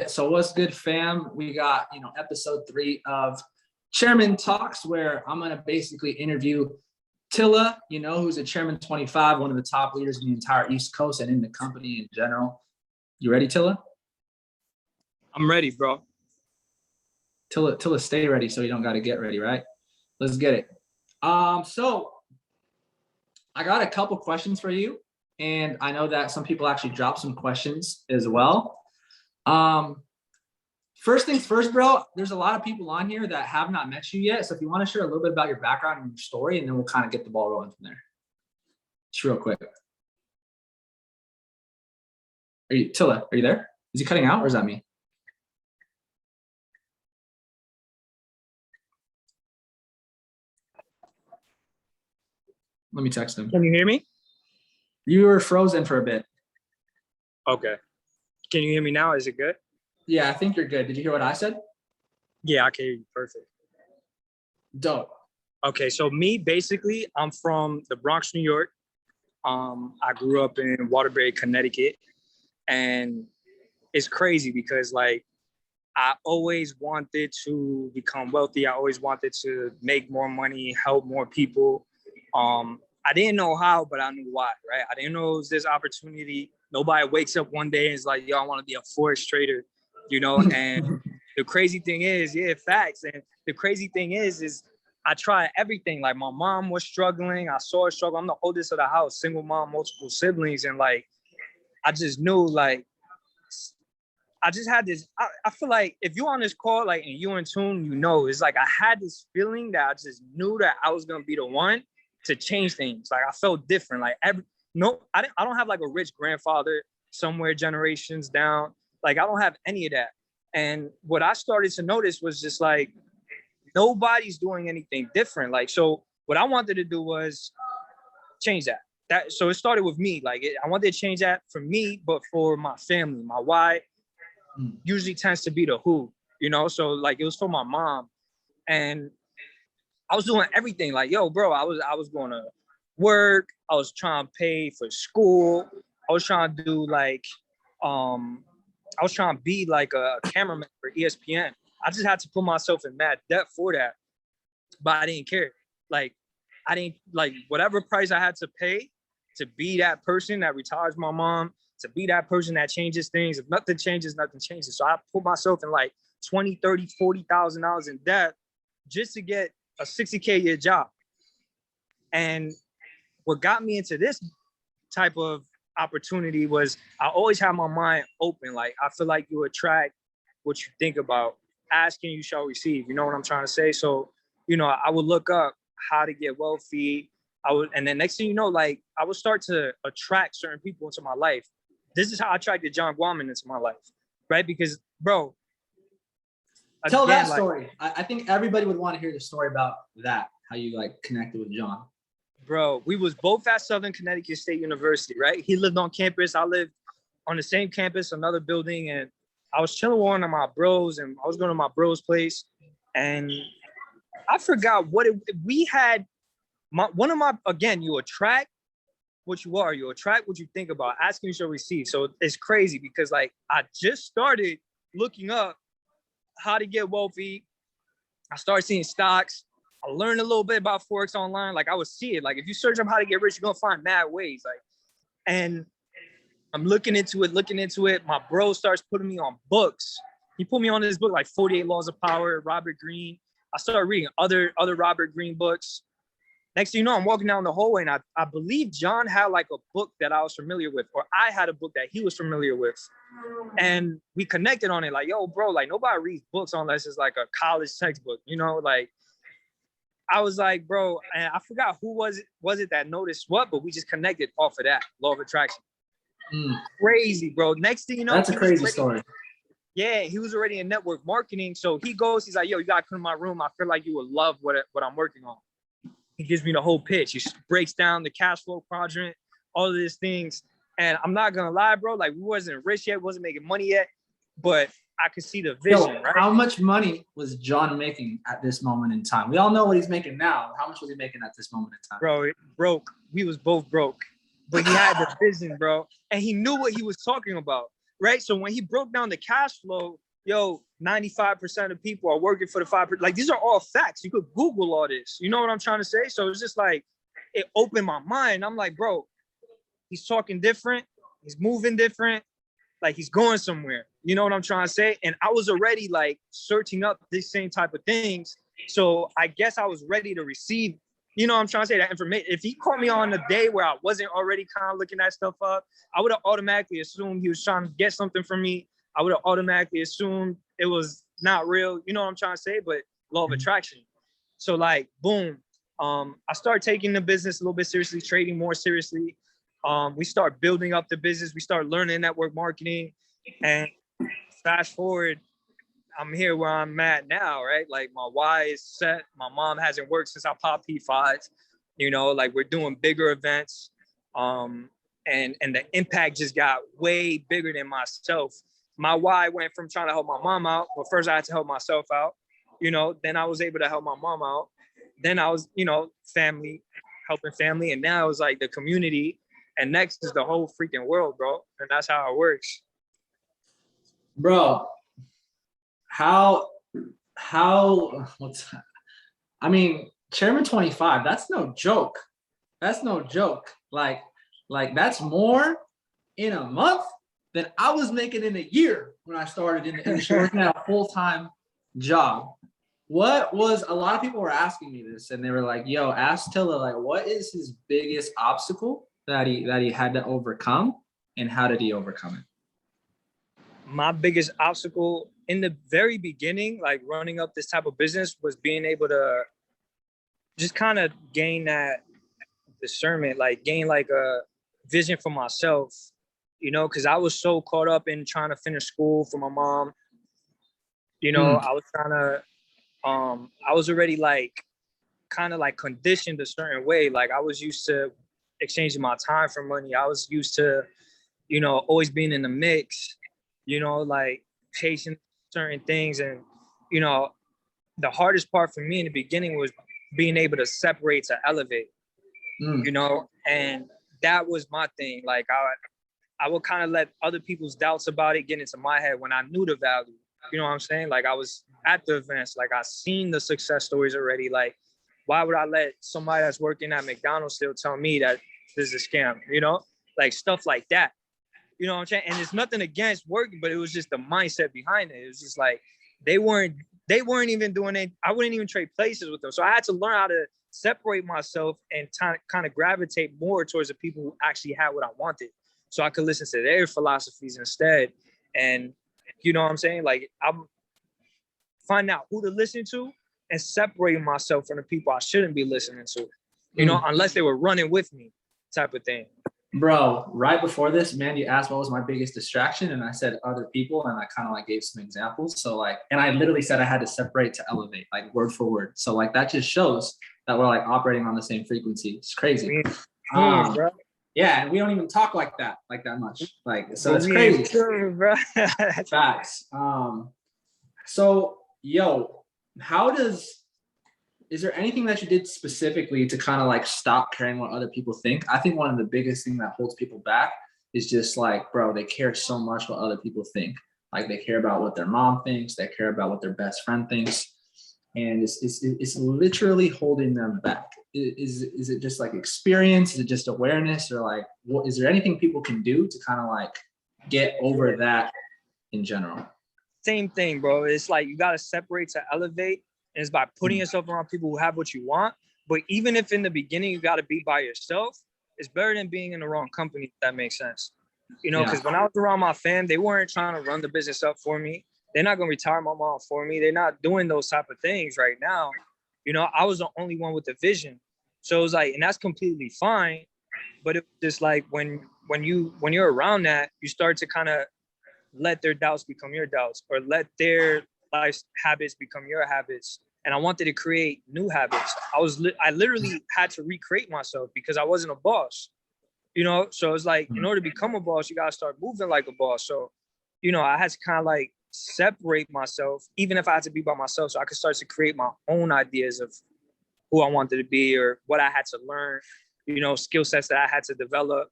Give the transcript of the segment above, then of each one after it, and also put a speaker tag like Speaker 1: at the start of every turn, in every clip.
Speaker 1: So what's good, fam? We got, episode 3 of Chairman Talks, where I'm going to basically interview Tilla, who's a Chairman 25, one of the top leaders in the entire East Coast and in the company in general. You ready, Tilla?
Speaker 2: I'm ready, bro.
Speaker 1: Tilla, stay ready so you don't got to get ready, right? Let's get it. So I got a couple questions for you, and I know that some people actually dropped some questions as well. First things first, bro, there's a lot of people on here that have not met you yet. So if you want to share a little bit about your background and your story, and then we'll kind of get the ball rolling from there. Just real quick. Tilla, are you there? Is he cutting out or is that me? Let me text him.
Speaker 2: Can you hear me?
Speaker 1: You were frozen for a bit.
Speaker 2: Okay. Can you hear me now? Is it good?
Speaker 1: Yeah, I think you're good. Did you hear what I said?
Speaker 2: Yeah, I can hear you. Perfect.
Speaker 1: Dope.
Speaker 2: Okay, so me, basically, I'm from the Bronx, New York. I grew up in Waterbury, Connecticut. And it's crazy because, I always wanted to become wealthy. I always wanted to make more money, help more people. I didn't know how, but I knew why, right? I didn't know it was this opportunity. Nobody wakes up one day and is like, yo, I want to be a forex trader, and the crazy thing is, facts. And the crazy thing is I tried everything. Like, my mom was struggling. I saw her struggle. I'm the oldest of the house, single mom, multiple siblings. And I just knew, I just had this, I feel like if you're on this call, and you're in tune, it's like I had this feeling that I just knew that I was going to be the one to change things. I felt different. I don't have a rich grandfather somewhere generations down. I don't have any of that. And what I started to notice was just nobody's doing anything different. So what I wanted to do was change that. So it started with me. I wanted to change that for me, but for my family. My why usually tends to be the who, so it was for my mom. And I was doing everything. Yo, bro, I was going to work. I was trying to pay for school. I was trying to do I was trying to be a cameraman for ESPN. I just had to put myself in mad debt for that, but I didn't care. I didn't whatever price I had to pay to be that person that retires my mom, to be that person that changes things. If nothing changes, nothing changes. So I put myself in $20,000, $30,000, $40,000 in debt just to get a $60K a year job. And what got me into this type of opportunity was I always had my mind open. I feel like you attract what you think about. Asking, you shall receive. You know what I'm trying to say? So, I would look up how to get wealthy. And then next thing you know, I would start to attract certain people into my life. This is how I attracted John Guaman into my life, right? Because, bro,
Speaker 1: tell that story. I think everybody would want to hear the story about that, how you connected with John.
Speaker 2: Bro, we was both at Southern Connecticut State University, right? He lived on campus. I lived on the same campus, another building, and I was chilling with one of my bros, and I was going to my bro's place, and I forgot we had. Again, you attract what you are. You attract what you think about. Asking, you shall receive. So it's crazy because I just started looking up how to get wealthy. I started seeing stocks. I learned a little bit about Forex online. I would see it. If you search up how to get rich, you're going to find mad ways. And I'm looking into it. My bro starts putting me on books. He put me on this book, 48 Laws of Power, Robert Greene. I started reading other Robert Greene books. Next thing you know, I'm walking down the hallway, and I believe John had a book that I was familiar with, or I had a book that he was familiar with. And we connected on it. Yo, bro, nobody reads books unless it's a college textbook, I was bro, and I forgot who was it that noticed what, but we just connected off of that law of attraction. Crazy, bro. Next thing you know,
Speaker 1: that's a crazy story.
Speaker 2: Yeah, he was already in network marketing. So he's like, yo, you gotta come to my room. I feel like you would love what I'm working on. He gives me the whole pitch. He breaks down the cash flow quadrant, all of these things. And I'm not gonna lie, bro, we wasn't rich yet, wasn't making money yet, but I could see the vision, right?
Speaker 1: How much money was John making at this moment in time? We all know what he's making now. How much was he making at this moment in time?
Speaker 2: Bro, it broke. We was both broke. But he had the vision, bro. And he knew what he was talking about. right? So when he broke down the cash flow, yo, 95% of people are working for the 5%. Like, these are all facts. You could Google all this. You know what I'm trying to say? So it's just like, it opened my mind. I'm like, bro, he's talking different. He's moving different. Like, he's going somewhere. You know what I'm trying to say? And I was already like searching up these same type of things. So I guess I was ready to receive, you know what I'm trying to say, that information. If he caught me on a day where I wasn't already kind of looking that stuff up, I would have automatically assumed he was trying to get something from me. I would have automatically assumed it was not real. You know what I'm trying to say? But law of attraction. So like, boom. I started taking the business a little bit seriously, trading more seriously. We start building up the business. We start learning network marketing, and fast forward, I'm here where I'm at now, right? Like, my why is set. My mom hasn't worked since I popped P5s. You know, like, we're doing bigger events, and the impact just got way bigger than myself. My why went from trying to help my mom out, but first I had to help myself out. You know, then I was able to help my mom out. Then I was, you know, family, helping family, and now it's like the community. And next is the whole freaking world, bro. And that's how it works.
Speaker 1: Bro, I mean, Chairman 25, that's no joke. That's no joke. Like that's more in a month than I was making in a year when I started in the industry, working at a full-time job. What was, a lot of people were asking me this, and they were like, yo, ask Tilla, like, what is his biggest obstacle that he had to overcome, and how did he overcome it?
Speaker 2: My biggest obstacle in the very beginning, like running up this type of business, was being able to just kind of gain that discernment, like gain like a vision for myself, you know, because I was so caught up in trying to finish school for my mom. You know, I was trying to, I was already like kind of like conditioned a certain way. Like, I was used to exchanging my time for money. I was used to, you know, always being in the mix, you know, like chasing certain things. And, you know, the hardest part for me in the beginning was being able to separate to elevate, you know, and that was my thing. Like, I would kind of let other people's doubts about it get into my head when I knew the value. You know what I'm saying? Like, I was at the events, like, I seen the success stories already. Like, why would I let somebody that's working at McDonald's still tell me that this is a scam? You know, like stuff like that. You know what I'm saying? And it's nothing against working, but it was just the mindset behind it. It was just like, they weren't even doing it. I wouldn't even trade places with them. So I had to learn how to separate myself and kind of gravitate more towards the people who actually had what I wanted, so I could listen to their philosophies instead. And you know what I'm saying? Like, I'm finding out who to listen to and separating myself from the people I shouldn't be listening to, you know, unless they were running with me, type of thing.
Speaker 1: Bro, right before this, Mandy asked what was my biggest distraction, and I said other people, and I kind of like gave some examples. So like, and I literally said I had to separate to elevate, like word for word. So like, that just shows that we're like operating on the same frequency. It's crazy. Yeah, and we don't even talk like that much. Like, so it's crazy.
Speaker 2: Bro.
Speaker 1: Facts. So yo, is there anything that you did specifically to kind of like stop caring what other people think? I think one of the biggest things that holds people back is just like, bro, they care so much what other people think. Like, they care about what their mom thinks, they care about what their best friend thinks. And it's literally holding them back. Is it just like experience? Is it just awareness? Or like, what, is there anything people can do to kind of like get over that in general?
Speaker 2: Same thing, bro. It's like, you got to separate to elevate. And it's by putting yourself around people who have what you want. But even if in the beginning you got to be by yourself, it's better than being in the wrong company, if that makes sense. You know, because when I was around my fam, they weren't trying to run the business up for me. They're not going to retire my mom for me. They're not doing those type of things right now. You know, I was the only one with the vision. So it was like, and that's completely fine. But it's just like, when you're around that, you start to kind of let their doubts become your doubts, or let their life habits become your habits. And I wanted to create new habits. I literally had to recreate myself because I wasn't a boss, you know? So it's like, in order to become a boss, you got to start moving like a boss. So, you know, I had to kind of like separate myself, even if I had to be by myself, so I could start to create my own ideas of who I wanted to be or what I had to learn, you know, skill sets that I had to develop,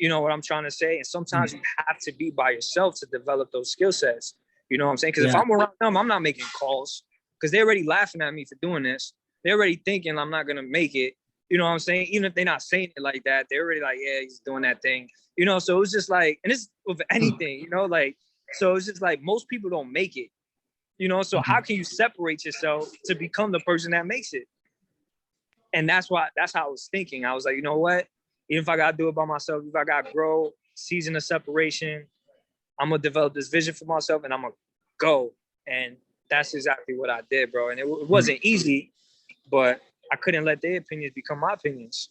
Speaker 2: You know what I'm trying to say? And sometimes you have to be by yourself to develop those skill sets. You know what I'm saying? Because if I'm around them, I'm not making calls because they're already laughing at me for doing this. They're already thinking I'm not going to make it. You know what I'm saying? Even if they're not saying it like that, they're already like, yeah, he's doing that thing. You know, so it's just like, and it's with anything, you know, like, so it's just like most people don't make it. You know, so how can you separate yourself to become the person that makes it? And that's how I was thinking. I was like, you know what? Even if I got to do it by myself, if I got to grow, season of separation, I'm going to develop this vision for myself and I'm going to go. And that's exactly what I did, bro. And it wasn't easy, but I couldn't let their opinions become my opinions.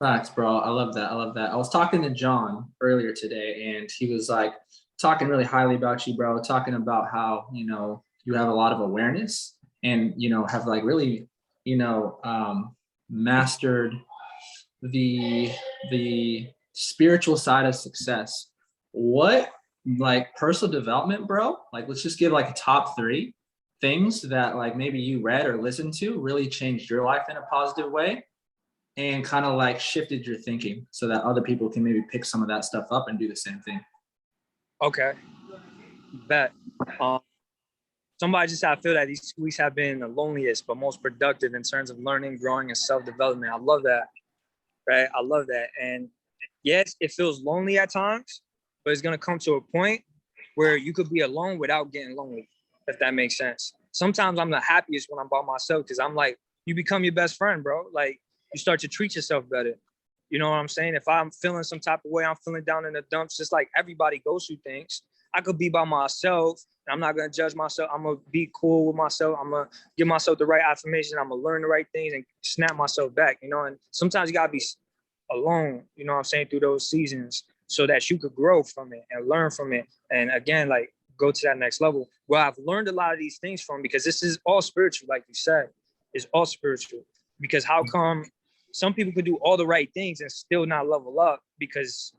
Speaker 1: Facts, bro. I love that. I was talking to John earlier today, and he was like talking really highly about you, bro. Talking about how, you know, you have a lot of awareness and, you know, have like really, you know, mastered the spiritual side of success. What, like, personal development, bro? Like, let's just give like a top 3 things that like maybe you read or listened to really changed your life in a positive way and kind of like shifted your thinking so that other people can maybe pick some of that stuff up and do the same thing.
Speaker 2: Okay. Bet. Somebody just said, I feel that these 2 weeks have been the loneliest, but most productive in terms of learning, growing, and self-development. I love that. Right? I love that. And yes, it feels lonely at times, but it's going to come to a point where you could be alone without getting lonely, if that makes sense. Sometimes I'm the happiest when I'm by myself because I'm like, you become your best friend, bro. Like, you start to treat yourself better. You know what I'm saying? If I'm feeling some type of way, I'm feeling down in the dumps, just like everybody goes through things. I could be by myself and I'm not going to judge myself. I'm going to be cool with myself. I'm going to give myself the right affirmation. I'm going to learn the right things and snap myself back, you know? And sometimes you got to be alone, you know what I'm saying, through those seasons so that you could grow from it and learn from it. And again, like, go to that next level. Well, I've learned a lot of these things from, because this is all spiritual, like you said, it's all spiritual. Because how come some people could do all the right things and still not level up? Because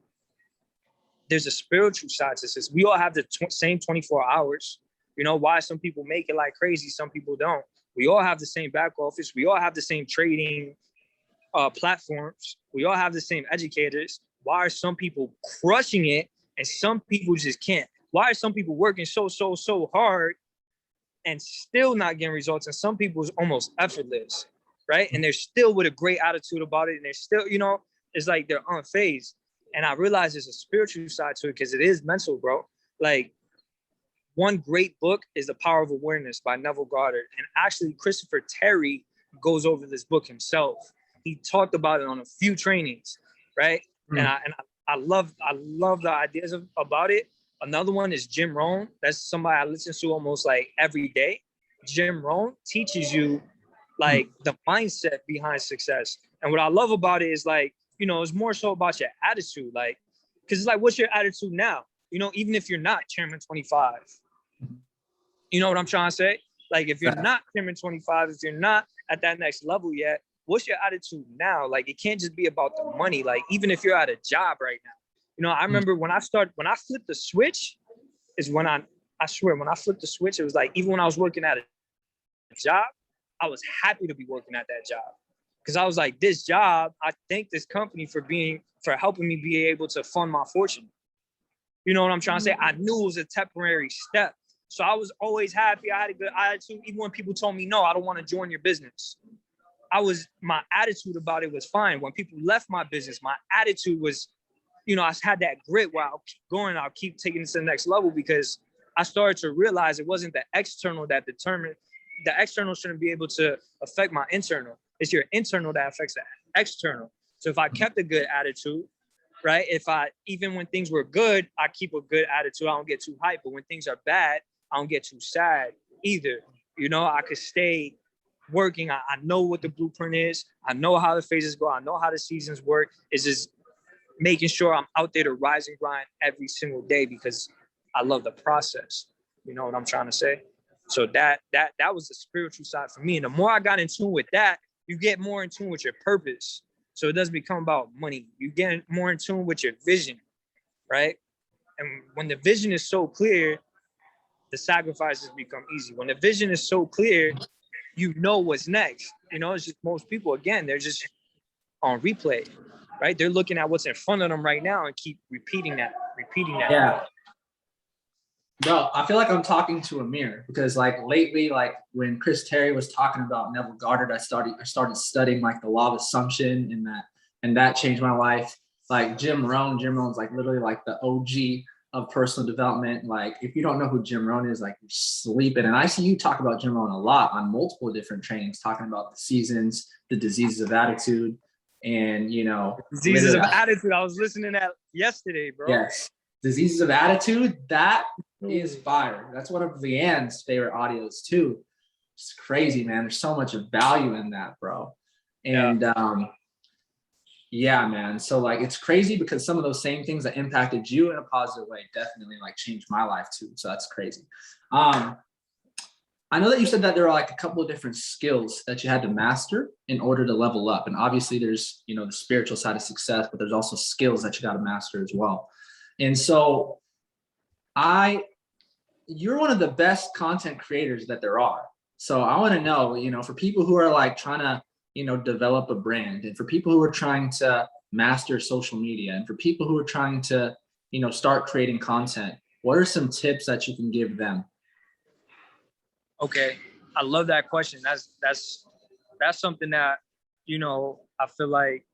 Speaker 2: there's a spiritual side to this. We all have the same 24 hours. You know, why some people make it like crazy, some people don't. We all have the same back office. We all have the same trading platforms. We all have the same educators. Why are some people crushing it and some people just can't? Why are some people working so hard and still not getting results? And some people is almost effortless, right? And they're still with a great attitude about it. And they're still, you know, it's like they're unfazed. And I realize there's a spiritual side to it because it is mental, bro. Like, one great book is The Power of Awareness by Neville Goddard. And actually, Christopher Terry goes over this book himself. He talked about it on a few trainings, right? And I love the ideas about it. Another one is Jim Rohn. That's somebody I listen to almost like every day. Jim Rohn teaches you like the mindset behind success. And what I love about it is like, you know, it's more so about your attitude. Like, because it's like, what's your attitude now? You know, even if you're not Chairman 25, you know what I'm trying to say? Like, if you're not Chairman 25, if you're not at that next level yet, what's your attitude now? Like, it can't just be about the money. Like, even if you're at a job right now, you know, I remember when I flipped the switch is when I swear, when I flipped the switch, it was like, even when I was working at a job, I was happy to be working at that job. Because I was like, this job, I thank this company for helping me be able to fund my fortune. You know what I'm trying to say? I knew it was a temporary step. So I was always happy. I had a good attitude. Even when people told me, no, I don't want to join your business. My attitude about it was fine. When people left my business, my attitude was, you know, I had that grit where I'll keep going. I'll keep taking it to the next level because I started to realize it wasn't the external that determined. The external shouldn't be able to affect my internal. It's your internal that affects the external. So if I kept a good attitude, right? Even when things were good, I keep a good attitude. I don't get too hyped. But when things are bad, I don't get too sad either. You know, I could stay working. I know what the blueprint is. I know how the phases go. I know how the seasons work. It's just making sure I'm out there to rise and grind every single day because I love the process. You know what I'm trying to say? So that was the spiritual side for me. And the more I got in tune with that, you get more in tune with your purpose. So it doesn't become about money. You get more in tune with your vision, right? And when the vision is so clear, the sacrifices become easy. When the vision is so clear, you know what's next. You know, it's just most people, again, they're just on replay. right? They're looking at what's in front of them right now and keep repeating that.
Speaker 1: Yeah. Bro, I feel like I'm talking to a mirror because like lately, like when Chris Terry was talking about Neville Goddard, I started studying like the law of assumption and that changed my life. Like Jim Rohn's like literally like the OG of personal development. Like if you don't know who Jim Rohn is, like you're sleeping. And I see you talk about Jim Rohn a lot on multiple different trainings, talking about the seasons, the diseases of attitude, and
Speaker 2: Diseases of attitude. I was listening to that yesterday, bro.
Speaker 1: Yes. Diseases of attitude, that is fire. That's one of Leanne's favorite audios too. It's crazy, man. There's so much of value in that, bro. And yeah, man. So like it's crazy because some of those same things that impacted you in a positive way definitely like changed my life too. So that's crazy. I know that you said that there are like a couple of different skills that you had to master in order to level up. And obviously there's, the spiritual side of success, but there's also skills that you got to master as well. And so you're one of the best content creators that there are. So I want to know, for people who are like trying to, develop a brand, and for people who are trying to master social media, and for people who are trying to, start creating content, what are some tips that you can give them?
Speaker 2: Okay. I love that question. That's something that, I feel like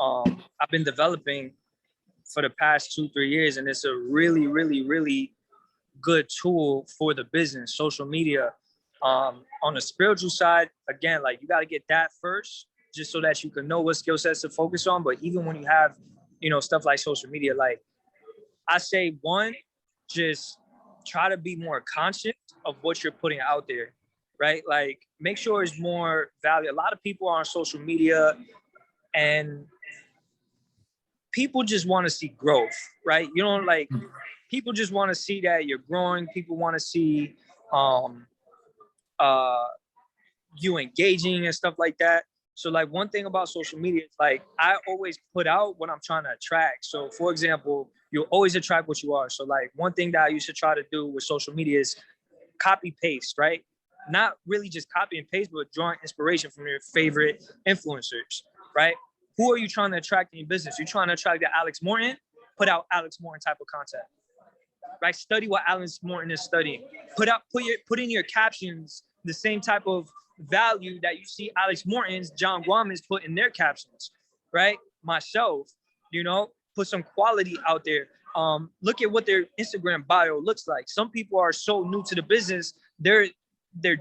Speaker 2: I've been developing for the past 2-3 years, and it's a really, really, really good tool for the business, social media. On the spiritual side, again, like you got to get that first, just so that you can know what skill sets to focus on. But even when you have, stuff like social media, like I say, one, just try to be more conscious of what you're putting out there, right? Like make sure it's more value. A lot of people are on social media and people just want to see growth, right? Like people just want to see that you're growing. People want to see you engaging and stuff like that. So like one thing about social media is like I always put out what I'm trying to attract. So for example, you'll always attract what you are. So like one thing that I used to try to do with social media is copy paste, right? Not really just copy and paste, but drawing inspiration from your favorite influencers, right? Who are you trying to attract in your business? You're trying to attract the Alex Morton, put out Alex Morton type of content, right? Study what Alex Morton is studying. Put in your captions the same type of value that you see Alex Morton's, John Guaman's put in their captions, right? Myself, put some quality out there. Look at what their Instagram bio looks like. Some people are so new to the business, their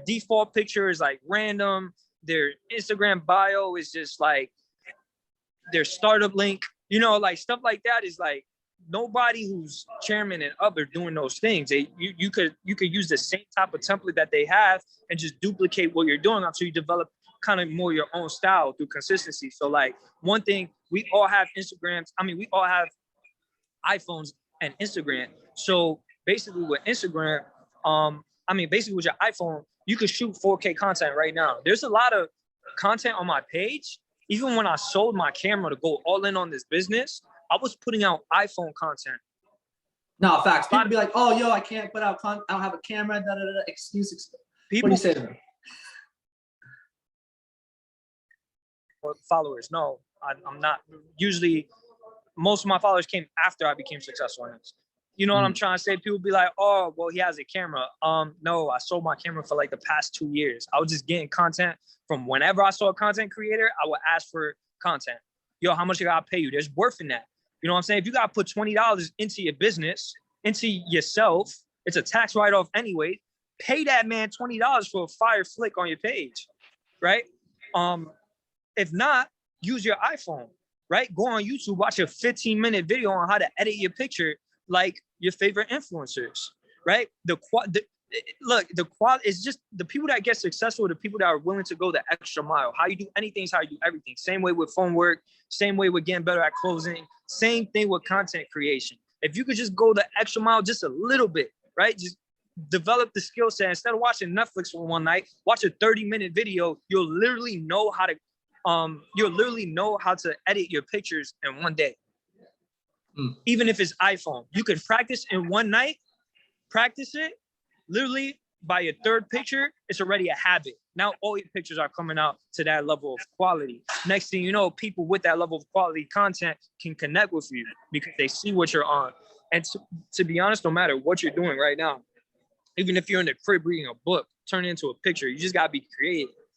Speaker 2: default picture is like random. Their Instagram bio is just like their startup link, like stuff like that is like nobody who's chairman and up are doing those things. You could use the same type of template that they have and just duplicate what you're doing until you develop kind of more your own style through consistency. So like one thing, we all have Instagrams. I mean, we all have iPhones and Instagram. So basically with Instagram, basically with your iPhone, you could shoot 4K content right now. There's a lot of content on my page. Even when I sold my camera to go all in on this business, I was putting out iPhone content.
Speaker 1: No, facts. People be like, "Oh, yo, I can't put out content. I don't have a camera." Excuse. What do you say to them?
Speaker 2: Followers? No, I'm not. Usually, most of my followers came after I became successful in this. You know what I'm trying to say? People be like, "Oh, well, he has a camera." No, I sold my camera for like the past 2 years. I was just getting content from whenever I saw a content creator. I would ask for content. Yo, how much I gotta pay you? There's worth in that. You know what I'm saying? If you gotta put $20 into your business, into yourself, it's a tax write-off anyway. Pay that man $20 for a fire flick on your page, right? If not, use your iPhone, right? Go on YouTube, watch a 15-minute video on how to edit your picture like your favorite influencers, right? The quality is just the people that get successful, the people that are willing to go the extra mile. How you do anything is how you do everything. Same way with phone work, same way with getting better at closing, same thing with content creation. If you could just go the extra mile just a little bit, right? Just develop the skill set. Instead of watching Netflix for one night, watch a 30-minute video. You'll literally know how to edit your pictures in one day. Even if it's iPhone, you could practice in one night, practice it, literally by your third picture, it's already a habit. Now all your pictures are coming out to that level of quality. Next thing you know, people with that level of quality content can connect with you because they see what you're on. And to be honest, no matter what you're doing right now, even if you're in the crib reading a book, turn it into a picture. You just gotta be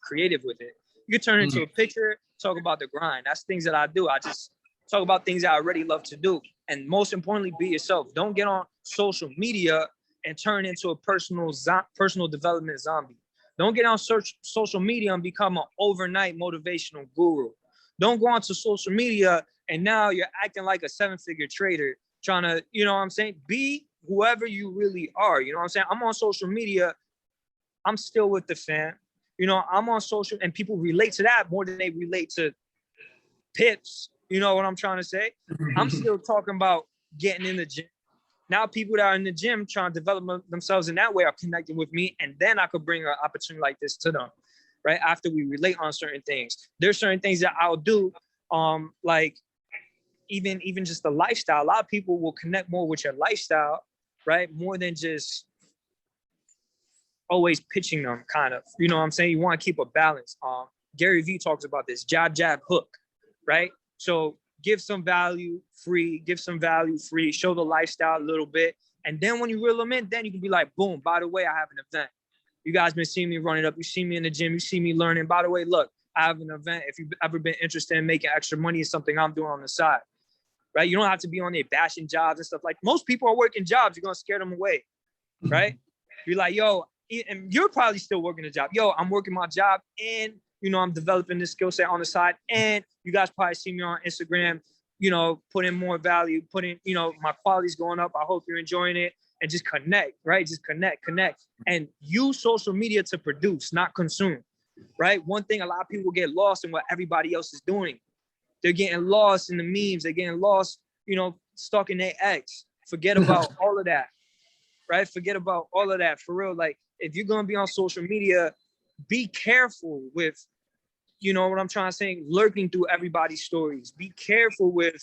Speaker 2: creative with it. You can turn it into a picture, talk about the grind. That's things that I do. I just talk about things I already love to do. And most importantly, be yourself. Don't get on social media and turn into a personal development zombie. Don't get on social media and become an overnight motivational guru. Don't go onto social media and now you're acting like a 7-figure trader trying to, you know what I'm saying? Be whoever you really are. You know what I'm saying? I'm on social media. I'm still with the fam. You know, I'm on social and people relate to that more than they relate to pips. You know what I'm trying to say? I'm still talking about getting in the gym. Now people that are in the gym trying to develop themselves in that way are connecting with me. And then I could bring an opportunity like this to them, right? After we relate on certain things. There's certain things that I'll do, like even just the lifestyle. A lot of people will connect more with your lifestyle, right? More than just always pitching them, kind of. You know what I'm saying? You want to keep a balance. Gary Vee talks about this jab, jab, hook, right? So give some value free, show the lifestyle a little bit. And then when you reel them in, then you can be like, boom, by the way, I have an event. You guys been seeing me run it up. You see me in the gym. You see me learning. By the way, look, I have an event. If you've ever been interested in making extra money, it's something I'm doing on the side, right? You don't have to be on there bashing jobs and stuff. Like most people are working jobs. You're going to scare them away, right? Be like, yo, and you're probably still working a job. Yo, I'm working my job and, you know, I'm developing this skill set on the side. And you guys probably see me on Instagram, you know, put in more value, you know, my quality's going up. I hope you're enjoying it and just connect, right? Just connect and use social media to produce, not consume, right? One thing, a lot of people get lost in what everybody else is doing. They're getting lost in the memes. They're getting lost, you know, stalking their ex. Forget about all of that, right? Forget about all of that for real. Like if you're going to be on social media, be careful with, you know what I'm trying to say, lurking through everybody's stories. Be careful with,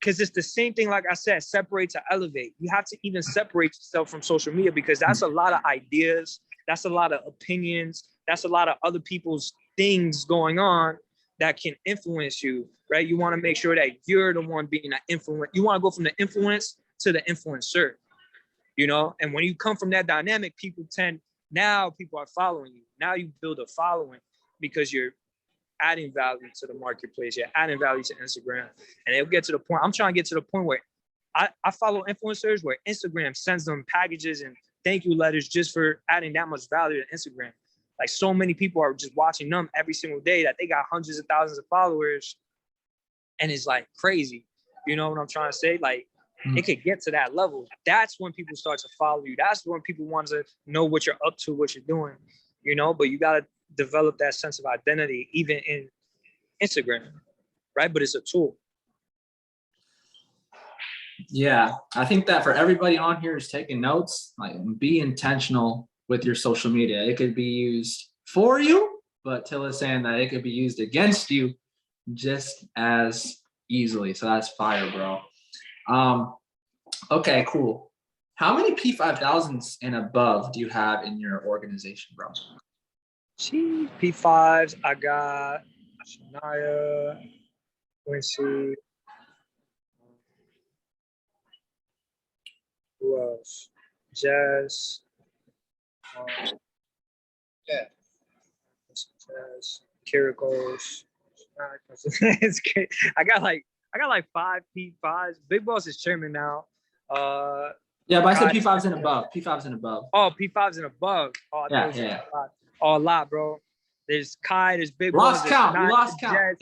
Speaker 2: because it's the same thing, like I said, separate to elevate. You have to even separate yourself from social media because that's a lot of ideas. That's a lot of opinions. That's a lot of other people's things going on that can influence you, right? You want to make sure that you're the one being an influence. You want to go from the influence to the influencer, you know? And when you come from that dynamic, now people are following you. Now you build a following because you're adding value to the marketplace. You're adding value to Instagram. And it'll get to the point, I'm trying to get to the point where I follow influencers where Instagram sends them packages and thank you letters just for adding that much value to Instagram. Like so many people are just watching them every single day that they got hundreds of thousands of followers. And it's like crazy. You know what I'm trying to say? Like it could get to that level. That's when people start to follow you. That's when people want to know what you're up to, what you're doing, you know, but you got to develop that sense of identity even in Instagram, right? But it's a tool.
Speaker 1: Yeah, I think that for everybody on here who's taking notes, like be intentional with your social media. It could be used for you, but Tilla's saying that it could be used against you just as easily. So that's fire, bro. Okay, cool. How many P5000s and above do you have in your organization, bro?
Speaker 2: Gee, P5s, I got Shania, Quincy. Who else? Jazz. Yeah. Jazz. Kirikos. I got like 5 P5s. Big Boss is chairman now.
Speaker 1: Yeah, but I said P5s and above. P5s and above.
Speaker 2: Oh, P5s and above. Oh,
Speaker 1: yeah.
Speaker 2: Oh, a lot, bro. There's Kai, there's Big
Speaker 1: Lost
Speaker 2: Boss.
Speaker 1: Count. We lost count.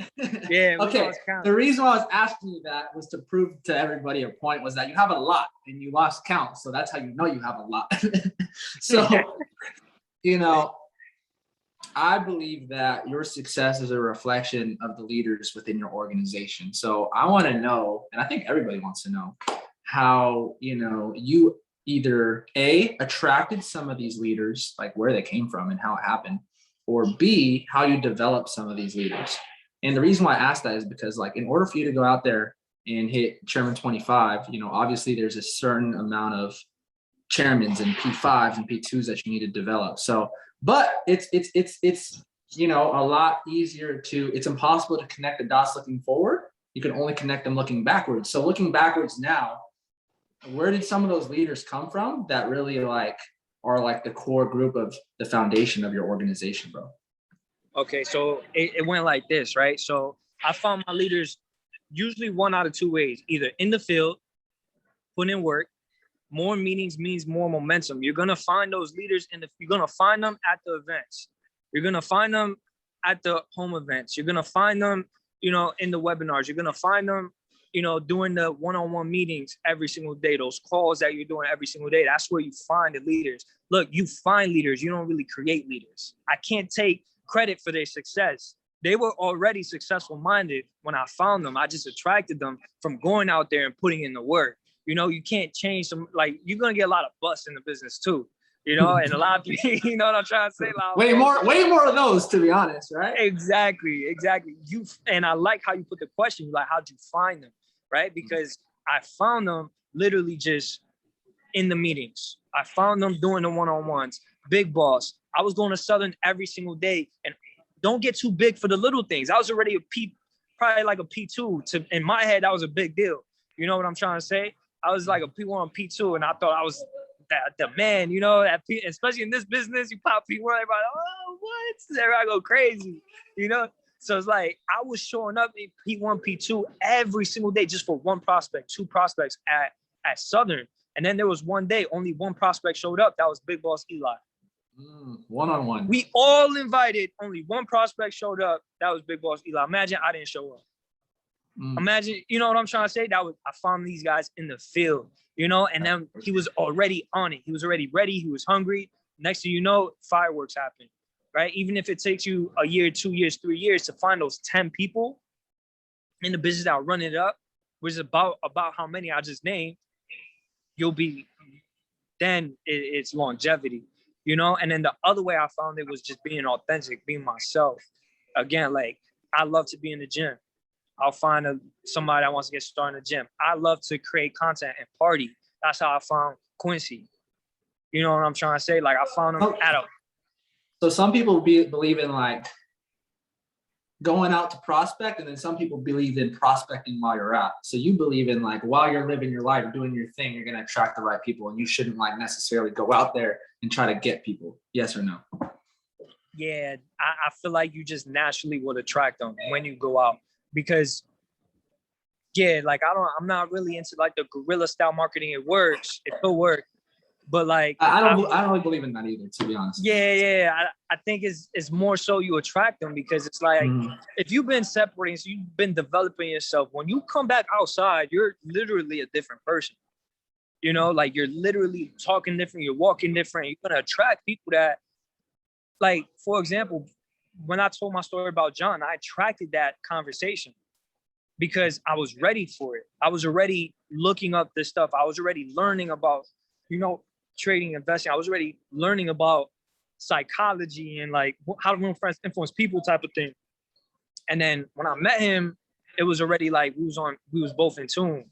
Speaker 2: Yeah, we
Speaker 1: okay.
Speaker 2: lost count.
Speaker 1: The reason why I was asking you that was to prove to everybody a point was that you have a lot and you lost count. So that's how you know you have a lot. So, you know, I believe that your success is a reflection of the leaders within your organization. So I want to know, and I think everybody wants to know, how, you know, you either A, attracted some of these leaders, like where they came from and how it happened, or B, how you develop some of these leaders. And the reason why I asked that is because, like, in order for you to go out there and hit Chairman 25, you know, obviously there's a certain amount of chairmans and P5s and P2s that you need to develop. So, but it's you know, a lot easier to, it's impossible to connect the dots looking forward. You can only connect them looking backwards. So looking backwards now, where did some of those leaders come from that really like are like the core group of the foundation of your organization, bro?
Speaker 2: Okay, so it went like this, right? So I found my leaders usually one out of two ways, either in the field, put in work. More meetings means more momentum. You're gonna find those leaders you're gonna find them at the events. You're gonna find them at the home events. You're gonna find them, you know, in the webinars. You're gonna find them, you know, doing the one-on-one meetings every single day, those calls that you're doing every single day. That's where you find the leaders. Look, you find leaders, you don't really create leaders. I can't take credit for their success. They were already successful minded when I found them. I just attracted them from going out there and putting in the work. You know, you can't change them. Like, you're going to get a lot of busts in the business too, you know, and a lot of people, you know what I'm trying to say?
Speaker 1: Way more of those, to be honest, right?
Speaker 2: Exactly. And I like how you put the question, like, how'd you find them, right? Because I found them literally just in the meetings. I found them doing the one-on-ones, big boss. I was going to Southern every single day, and don't get too big for the little things. I was already probably like a P2. In my head, that was a big deal. You know what I'm trying to say? I was like a P1, P2, and I thought I was the man, you know, especially in this business, you pop P1, everybody, oh, what? Everybody go crazy, you know? So it's like, I was showing up in P1, P2 every single day just for one prospect, two prospects at Southern. And then there was one day, only one prospect showed up. That was Big Boss Eli.
Speaker 1: One-on-one.
Speaker 2: We all invited, only one prospect showed up. That was Big Boss Eli. Imagine I didn't show up. Imagine, you know what I'm trying to say? I found these guys in the field, you know, and then he was already on it. He was already ready. He was hungry. Next thing you know, fireworks happen, right? Even if it takes you a year, 2 years, 3 years to find those 10 people in the business that are running it up, which is about how many I just named, then it's longevity, you know? And then the other way I found it was just being authentic, being myself. Again, like, I love to be in the gym. I'll find somebody that wants to get started in the gym. I love to create content and party. That's how I found Quincy. You know what I'm trying to say? Like, I found him
Speaker 1: So some people believe in like going out to prospect, and then some people believe in prospecting while you're out. So you believe in like, while you're living your life, doing your thing, you're going to attract the right people, and you shouldn't like necessarily go out there and try to get people. Yes or no?
Speaker 2: Yeah, I feel like you just naturally would attract them when you go out. Because, yeah, like, I'm not really into like the guerrilla style marketing. It works, it could work, but like,
Speaker 1: I don't really believe in that either, to be honest.
Speaker 2: Yeah. I think it's more so you attract them, because it's like, if you've been separating, so you've been developing yourself, when you come back outside, you're literally a different person. You know, like, you're literally talking different, you're walking different. You're gonna attract people that, like, for example, when I told my story about John, I attracted that conversation because I was ready for it. I was already looking up this stuff. I was already learning about, you know, trading, investing. I was already learning about psychology and like how to influence people type of thing. And then when I met him, it was already like we was both in tune.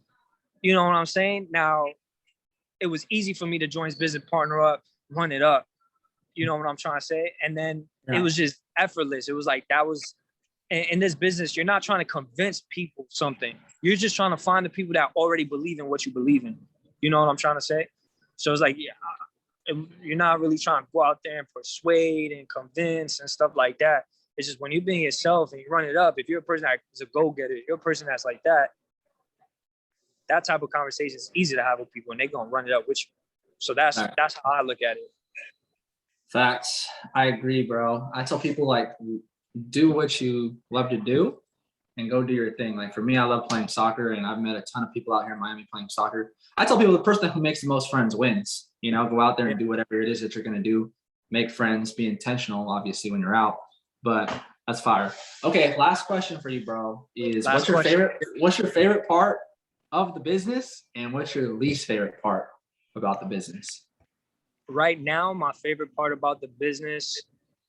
Speaker 2: You know what I'm saying? Now, it was easy for me to join his business partner up, run it up. You know what I'm trying to say? And then It was just effortless. It was like, that was, in this business, you're not trying to convince people something. You're just trying to find the people that already believe in what you believe in. You know what I'm trying to say? So it's like, you're not really trying to go out there and persuade and convince and stuff like that. It's just when you're being yourself and you run it up, if you're a person that is a go-getter, you're a person that's like that type of conversation is easy to have with people, and they're going to run it up with you. So that's how I look at it.
Speaker 1: Facts. I agree, bro. I tell people, like, do what you love to do and go do your thing. Like, for me, I love playing soccer, and I've met a ton of people out here in Miami playing soccer. I tell people the person who makes the most friends wins. You know, go out there and do whatever it is that you're going to do. Make friends, be intentional, obviously, when you're out. But that's fire. Okay, last question for you, bro, is what's your favorite part of the business, and what's your least favorite part about the business?
Speaker 2: Right now, my favorite part about the business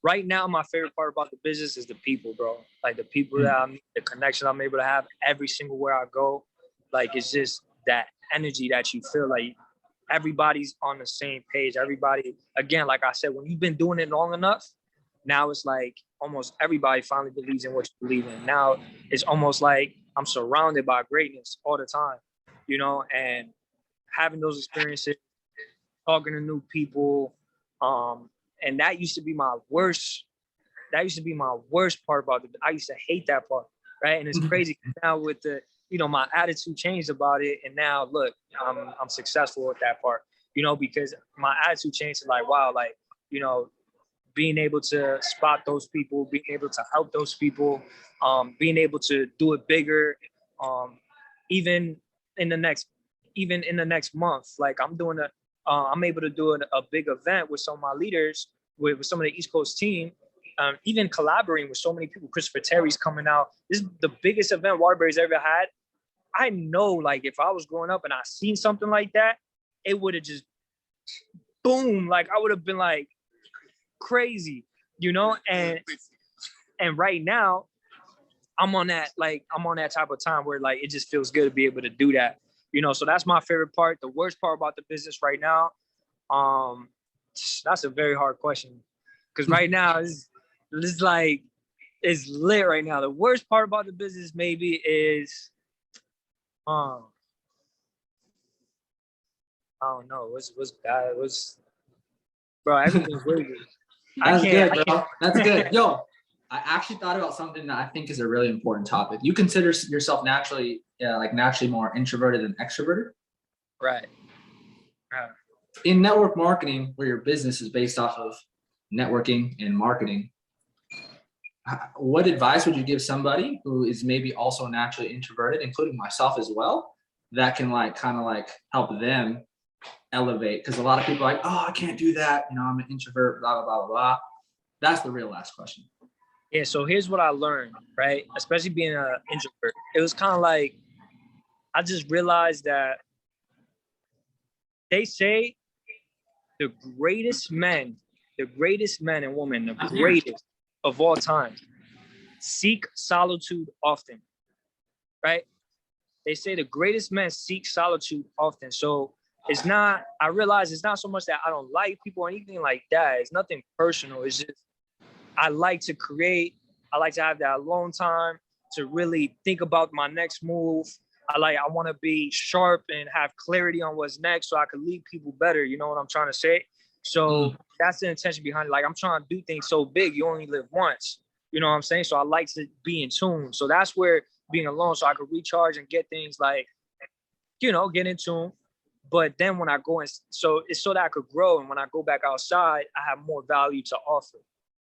Speaker 2: is the people, bro. Like, the people the connection I'm able to have every single where I go. Like, it's just that energy that you feel like everybody's on the same page. Everybody, again, like I said, when you've been doing it long enough, now it's like almost everybody finally believes in what you believe in. Now it's almost like I'm surrounded by greatness all the time, and having those experiences, talking to new people, and that used to be my worst. That used to be my worst part about it. I used to hate that part, right? And it's crazy now with the, my attitude changed about it, and now look, I'm successful with that part, because my attitude changed to like, wow, like, being able to spot those people, being able to help those people, being able to do it bigger, even in the next month. Like I'm able to do a big event with some of my leaders, with some of the East Coast team, even collaborating with so many people. Christopher Terry's coming out. This is the biggest event Waterbury's ever had. I know, like, if I was growing up and I seen something like that, it would have just boom. Like, I would have been like crazy, and right now I'm on that type of time where like it just feels good to be able to do that, so that's my favorite part. The worst part about the business right now, that's a very hard question, because right now it's like it's lit right now. The worst part about the business maybe is I don't know what's bad. Bro, everything's really good.
Speaker 1: That's good, bro. That's good. Yo, I actually thought about something that I think is a really important topic. You consider yourself naturally more introverted than extroverted?
Speaker 2: Right.
Speaker 1: In network marketing, where your business is based off of networking and marketing, what advice would you give somebody who is maybe also naturally introverted, including myself as well, that can help them elevate? Because a lot of people are like, oh, I can't do that. I'm an introvert, blah, blah, blah, blah. That's the real last question.
Speaker 2: Yeah, so here's what I learned, right? Especially being an introvert. It was kind of like, I just realized that they say the greatest men and women, the greatest of all time, seek solitude often, right? They say the greatest men seek solitude often. So I realize it's not so much that I don't like people or anything like that. It's nothing personal. It's just, I like to create. I like to have that alone time to really think about my next move. I want to be sharp and have clarity on what's next so I can lead people better. You know what I'm trying to say? So that's the intention behind it. Like, I'm trying to do things so big, you only live once. You know what I'm saying? So I like to be in tune. So that's where being alone, so I could recharge and get things like, get in tune. But then when I go in, so it's so that I could grow. And when I go back outside, I have more value to offer.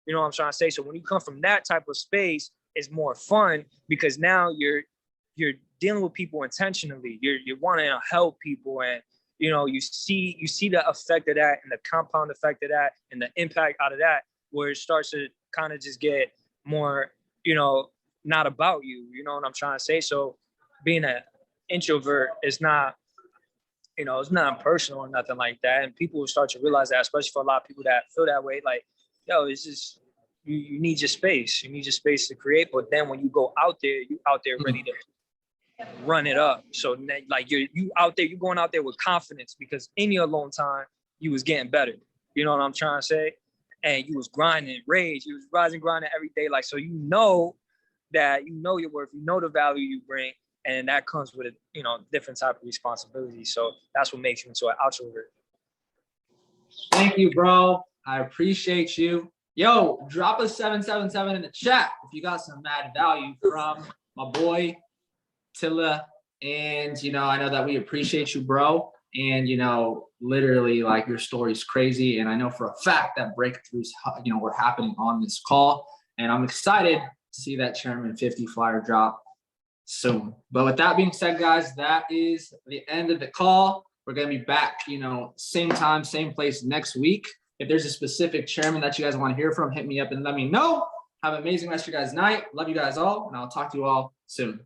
Speaker 2: You know what I'm trying to say? So when you come from that type of space, it's more fun because now you're dealing with people intentionally. You're wanting to help people, and you see the effect of that and the compound effect of that and the impact out of that, where it starts to kind of just get more, not about you. You know what I'm trying to say? So being an introvert is not, it's not personal or nothing like that. And people will start to realize that, especially for a lot of people that feel that way. Like, yo, it's just, you need your space. You need your space to create. But then when you go out there, you out there ready to run it up. So like you out there, you're going out there with confidence because in your alone time, you was getting better. You know what I'm trying to say? And you was grinding, rage. You was rising, grinding every day. Like, so that your worth, the value you bring. And that comes with a, different type of responsibility. So that's what makes you into an introvert.
Speaker 1: Thank you, bro. I appreciate you. Yo, drop a 777 in the chat if you got some mad value from my boy Tilla. And I know that we appreciate you, bro. And literally, like, your story's crazy. And I know for a fact that breakthroughs, were happening on this call. And I'm excited to see that Chairman 50 flyer drop soon. But with that being said, guys, that is the end of the call. We're going to be back, same time, same place next week. If there's a specific chairman that you guys want to hear from, hit me up and let me know. Have an amazing rest of your guys' night. Love you guys all, and I'll talk to you all soon.